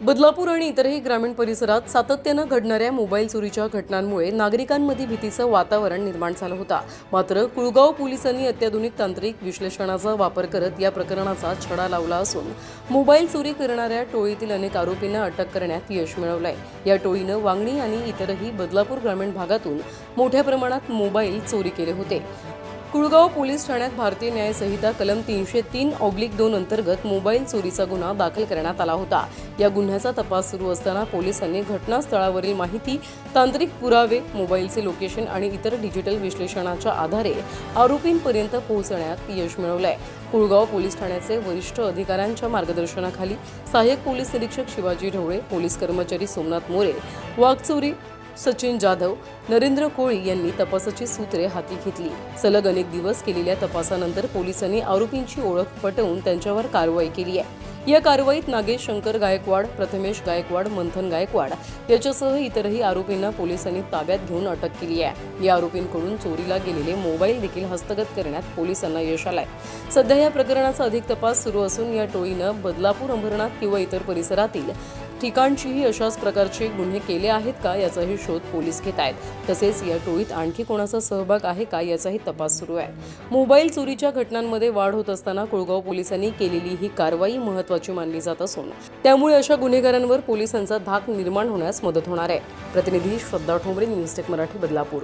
बदलापूर आणि इतरही ग्रामीण परिसरात सातत्यानं घडणाऱ्या मोबाईल चोरीच्या घटनांमुळे नागरिकांमध्ये भीतीचं वातावरण निर्माण झालं होतं। मात्र कुळगाव पोलिसांनी अत्याधुनिक तांत्रिक विश्लेषणाचा वापर करत या प्रकरणाचा छडा लावला असून मोबाईल चोरी करणाऱ्या टोळीतील अनेक आरोपींना अटक करण्यात यश मिळवलंय। या टोळीनं वांगणी आणि इतरही बदलापूर ग्रामीण भागातून मोठ्या प्रमाणात मोबाईल चोरी केले होते। कुळगाव पोलीस ठाण्यात भारतीय न्याय संहिता कलम 303/2 अंतर्गत मोबाईल चोरीचा गुन्हा दाखल करण्यात आला होता। या गुन्ह्याचा तपास सुरू असताना पोलिसांनी घटनास्थळावरील माहिती, तांत्रिक पुरावे, मोबाईलचे लोकेशन आणि इतर डिजिटल विश्लेषणाच्या आधारे आरोपींपर्यंत पोहोचण्यात यश मिळवलंय। कुळगाव पोलीस ठाण्याचे वरिष्ठ अधिकाऱ्यांच्या मार्गदर्शनाखाली सहाय्यक पोलीस निरीक्षक शिवाजी ढवळे, पोलीस कर्मचारी सोमनाथ मोरे, वाघचोरी सचिन जाधव, नरेंद्र कोळी यांनी तपासाची सूत्रे हाती घेतली। सलग अनेक दिवस केलेल्या तपासानंतर पोलिसांनी आरोपींची ओळख पटवून त्यांच्यावर कारवाई केली आहे। या कारवाईत नागेश शंकर गायकवाड, प्रथमेश गायकवाड, मंथन गायकवाड याच्यासह इतरही आरोपींना पोलिसांनी ताब्यात घेऊन अटक केली आहे। या आरोपींकडून चोरीला गेलेले मोबाईल देखील हस्तगत करण्यात पोलिसांना यश आलंय। सध्या या प्रकरणाचा अधिक तपास सुरू असून या टोळीनं बदलापूर, अंबरनाथ किंवा इतर परिसरातील ठिकाणचीही अशाच प्रकारचे गुन्हे केले आहेत का याचाही शोध पोलीस घेत आहेत। तसेच या टोळीत आणखी कोणाचा सहभाग आहे का याचाही तपास सुरू आहे। मोबाईल चोरीच्या घटनांमध्ये वाढ होत असताना कुळगाव पोलिसांनी केलेली ही कारवाई महत्त्वाची मानली जात असून त्यामुळे अशा गुन्हेगारांवर पोलिसांचा धाक निर्माण होण्यास मदत होणार आहे। प्रतिनिधी श्रद्धा ठोंबरे, न्यूज टेक मराठी, बदलापूर।